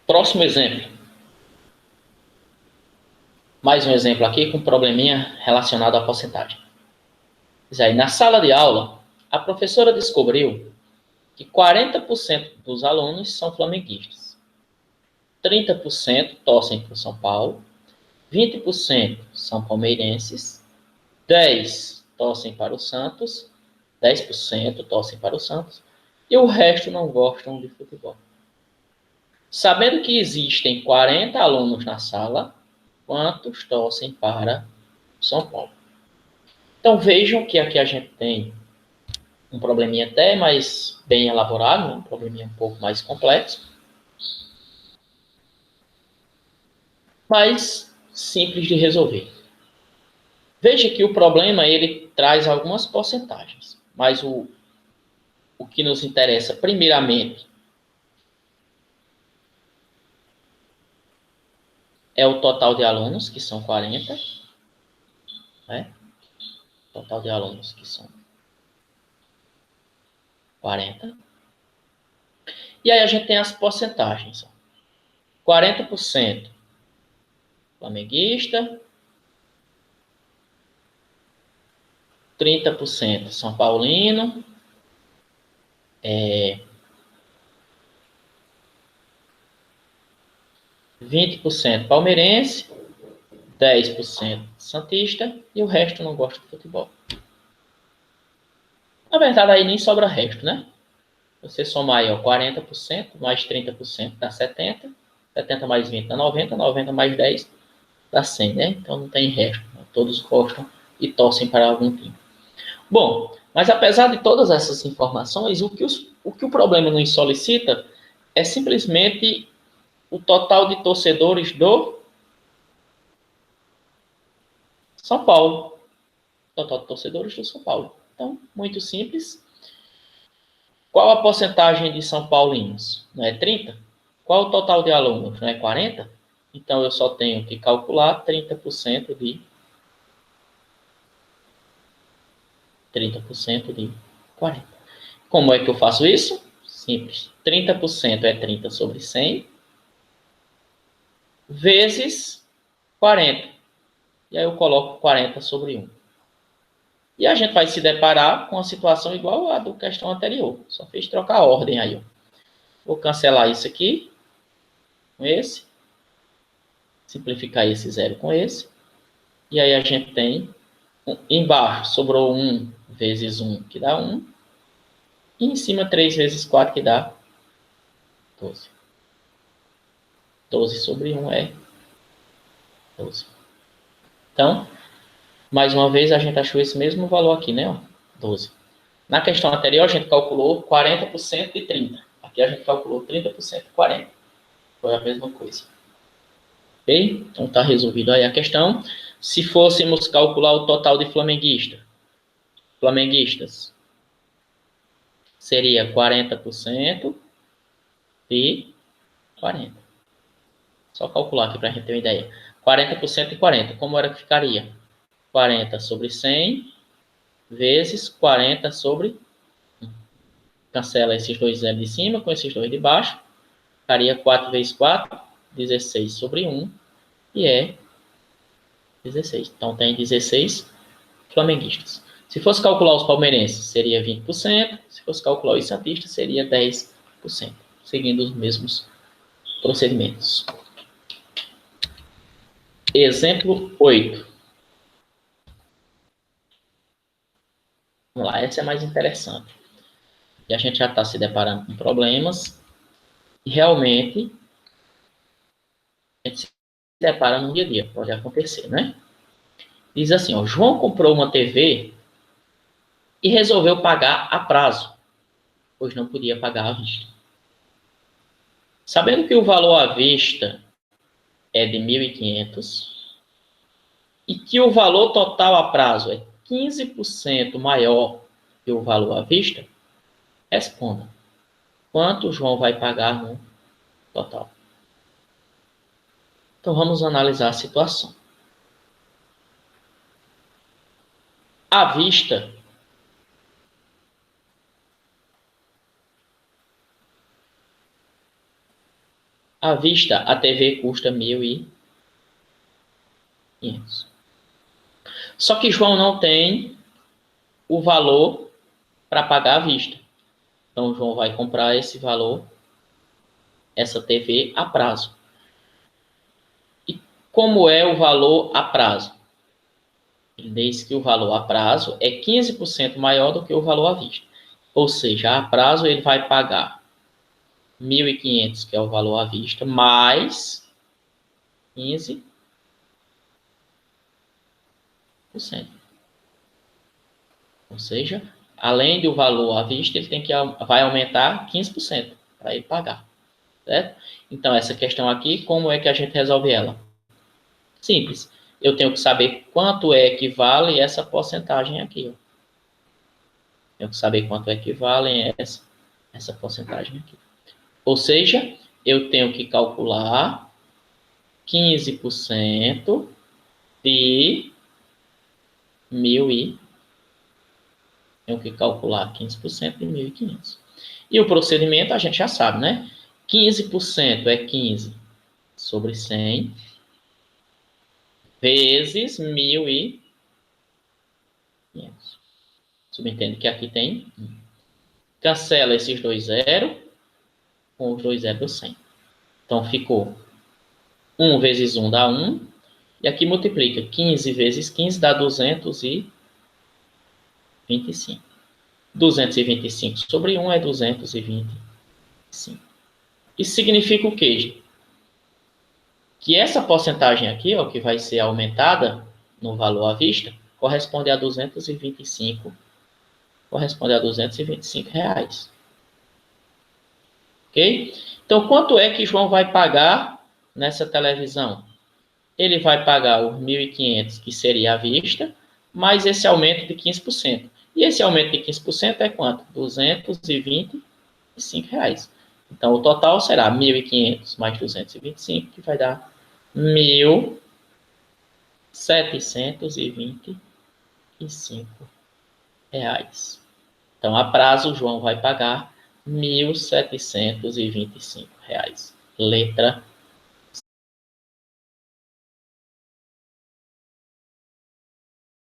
Próximo exemplo. Mais um exemplo aqui com um probleminha relacionado à porcentagem. Diz aí, na sala de aula, a professora descobriu que 40% dos alunos são flamenguistas. 30% torcem para o São Paulo, 20% são palmeirenses, 10% torcem para o Santos, 10% torcem para o Santos, e o resto não gostam de futebol. Sabendo que existem 40 alunos na sala, quantos torcem para São Paulo? Então vejam que aqui a gente tem um probleminha até mais bem elaborado, um probleminha um pouco mais complexo, mas simples de resolver. Veja que o problema ele traz algumas porcentagens, mas o que nos interessa primeiramente é o total de alunos, que são 40, né? Total de alunos que são 40. E aí a gente tem as porcentagens. 40% flamenguista, 30% São Paulino, 20% palmeirense, 10% santista e o resto não gosta de futebol. Na verdade, aí nem sobra resto, né? Você somar aí, ó, 40% mais 30% dá 70%, 70 mais 20 dá 90%, 90 mais 10 dá 100, né? Então não tem resto. Né? Todos gostam e torcem para algum time. Bom, mas apesar de todas essas informações, o que o problema nos solicita é simplesmente o total de torcedores do São Paulo. Total de torcedores do São Paulo. Então, muito simples. Qual a porcentagem de São Paulinos? Não é 30? Qual o total de alunos? Não é 40? Então, eu só tenho que calcular 30% de 40. Como é que eu faço isso? Simples. 30% é 30 sobre 100 vezes 40. E aí eu coloco 40 sobre 1. E a gente vai se deparar com uma situação igual à do questão anterior. Só fez trocar a ordem aí. Ó. Vou cancelar isso aqui com esse. Simplificar esse 0 com esse. E aí a gente tem embaixo sobrou 1 vezes 1, que dá 1. E em cima 3 vezes 4, que dá 12. 12 sobre 1 é 12. Então, mais uma vez, a gente achou esse mesmo valor aqui, né? 12. Na questão anterior, a gente calculou 40% de 30. Aqui a gente calculou 30% de 40. Foi a mesma coisa. Ok? Então, está resolvido aí a questão. Se fôssemos calcular o total de flamenguistas, seria 40% de 40. Só calcular aqui para a gente ter uma ideia. 40% de 40. Como era que ficaria? 40 sobre 100 vezes 40 sobre 1. Cancela esses dois zeros de cima com esses dois de baixo. Ficaria 4 vezes 4, 16 sobre 1. E é 16. Então tem 16 flamenguistas. Se fosse calcular os palmeirenses, seria 20%. Se fosse calcular os santistas, seria 10%. Seguindo os mesmos procedimentos. Exemplo 8. Vamos lá, essa é mais interessante. E a gente já está se deparando com problemas. E realmente, a gente se depara no dia a dia. Pode acontecer, né? Diz assim, ó, João comprou uma TV e resolveu pagar a prazo, pois não podia pagar à vista. Sabendo que o valor à vista é de 1.500 e que o valor total a prazo é 15% maior que o valor à vista, responda. Quanto o João vai pagar no total? Então vamos analisar a situação. À vista, À vista, a TV custa 1.500. Só que João não tem o valor para pagar à vista. Então, João vai comprar esse valor, essa TV, a prazo. E como é o valor a prazo? Ele diz que o valor a prazo é 15% maior do que o valor à vista. Ou seja, a prazo ele vai pagar 1.500, que é o valor à vista, mais 15%. Ou seja, além do valor à vista, ele vai aumentar 15% para ele pagar. Certo? Então, essa questão aqui, como é que a gente resolve ela? Simples. Eu tenho que saber quanto é que vale essa porcentagem aqui. Ó. Tenho que saber quanto é que vale essa porcentagem aqui. Ou seja, eu tenho que calcular 15% de 1.000 tenho que calcular 15% de 1.500. E o procedimento a gente já sabe, né? 15% é 15 sobre 100 vezes 1.500. Subentende que aqui tem 1. Cancela esses dois zeros com os dois zeros do 100. Então, ficou 1 vezes 1 dá 1. E aqui multiplica. 15 vezes 15 dá 225. 225 sobre 1 é 225. Isso significa o quê? Que essa porcentagem aqui, ó, que vai ser aumentada no valor à vista, corresponde a 225. Corresponde a 225 reais. Ok? Então, quanto é que João vai pagar nessa televisão? Ele vai pagar os 1.500, que seria à vista, mais esse aumento de 15%. E esse aumento de 15% é quanto? 225 reais. Então, o total será 1.500 mais 225, que vai dar 1.725 reais. Então, a prazo, o João vai pagar 1.725 reais. Letra